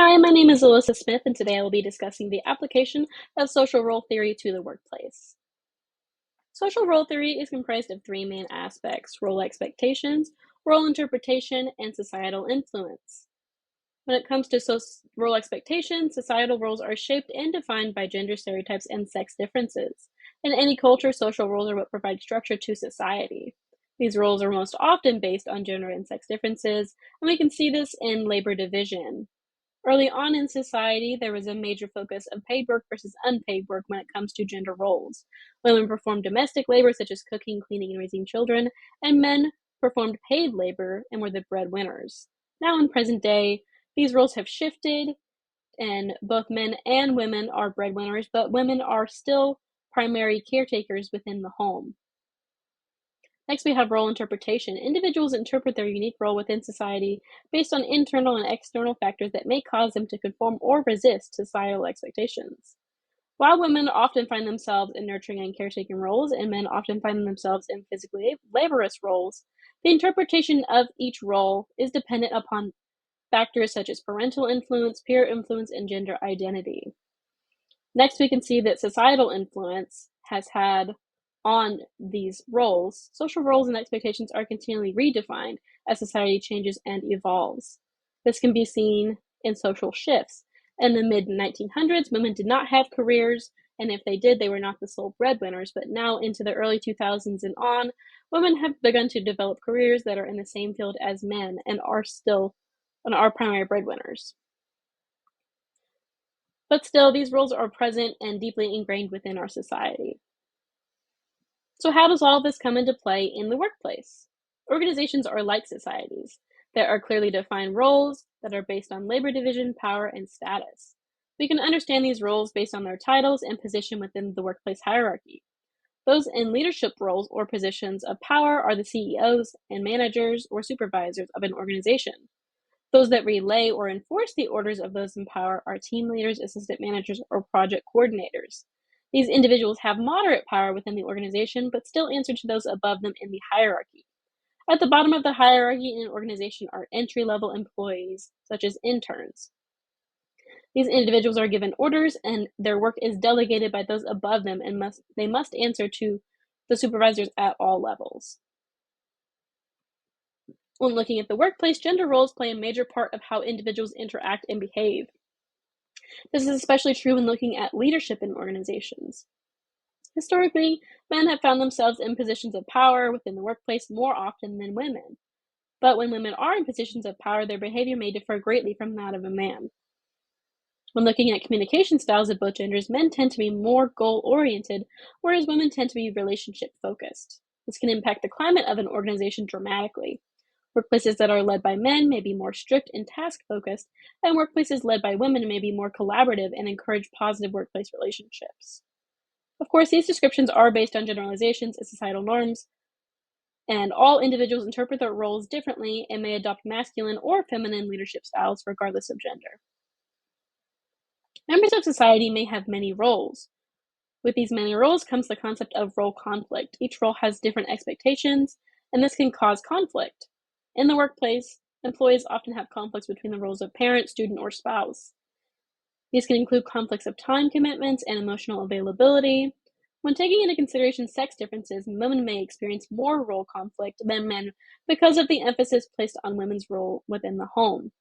Hi, my name is Alyssa Smith, and today I will be discussing the application of social role theory to the workplace. Social role theory is comprised of three main aspects: role expectations, role interpretation, and societal influence. When it comes to role expectations, societal roles are shaped and defined by gender stereotypes and sex differences. In any culture, social roles are what provide structure to society. These roles are most often based on gender and sex differences, and we can see this in labor division. Early on in society, there was a major focus of paid work versus unpaid work when it comes to gender roles. Women performed domestic labor such as cooking, cleaning, and raising children, and men performed paid labor and were the breadwinners. Now, in present day, these roles have shifted, and both men and women are breadwinners, but women are still primary caretakers within the home. Next, we have role interpretation. Individuals interpret their unique role within society based on internal and external factors that may cause them to conform or resist societal expectations. While women often find themselves in nurturing and caretaking roles, and men often find themselves in physically laborious roles, the interpretation of each role is dependent upon factors such as parental influence, peer influence, and gender identity. Next, we can see that societal influence has had on these roles. Social roles and expectations are continually redefined as society changes and evolves. This can be seen in social shifts. In the mid 1900s, women did not have careers, and if they did, they were not the sole breadwinners. But now, into the early 2000s and on, women have begun to develop careers that are in the same field as men and are primary breadwinners. But still, these roles are present and deeply ingrained within our society. So, how does all of this come into play in the workplace? Organizations are like societies. There are clearly defined roles that are based on labor division, power, and status. We can understand these roles based on their titles and position within the workplace hierarchy. Those in leadership roles or positions of power are the CEOs and managers or supervisors of an organization. Those that relay or enforce the orders of those in power are team leaders, assistant managers, or project coordinators. These individuals have moderate power within the organization, but still answer to those above them in the hierarchy. At the bottom of the hierarchy in an organization are entry level employees, such as interns. These individuals are given orders, and their work is delegated by those above them, and they must answer to the supervisors at all levels. When looking at the workplace, gender roles play a major part of how individuals interact and behave. This is especially true when looking at leadership in organizations. Historically, men have found themselves in positions of power within the workplace more often than women. But when women are in positions of power, their behavior may differ greatly from that of a man. When looking at communication styles of both genders, men tend to be more goal oriented, whereas women tend to be relationship focused. This can impact the climate of an organization dramatically. Workplaces that are led by men may be more strict and task focused, and workplaces led by women may be more collaborative and encourage positive workplace relationships. Of course, these descriptions are based on generalizations and societal norms, and all individuals interpret their roles differently and may adopt masculine or feminine leadership styles regardless of gender. Members of society may have many roles. With these many roles comes the concept of role conflict. Each role has different expectations, and this can cause conflict. In the workplace, employees often have conflicts between the roles of parent, student, or spouse. These can include conflicts of time commitments and emotional availability. When taking into consideration sex differences, women may experience more role conflict than men because of the emphasis placed on women's role within the home.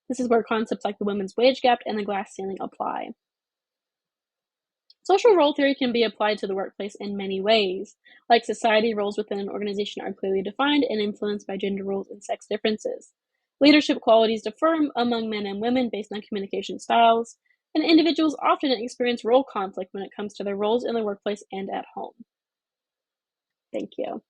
This is where concepts like the women's wage gap and the glass ceiling apply. Social role theory can be applied to the workplace in many ways. Like society, roles within an organization are clearly defined and influenced by gender roles and sex differences. Leadership qualities differ among men and women based on communication styles, and individuals often experience role conflict when it comes to their roles in the workplace and at home. Thank you.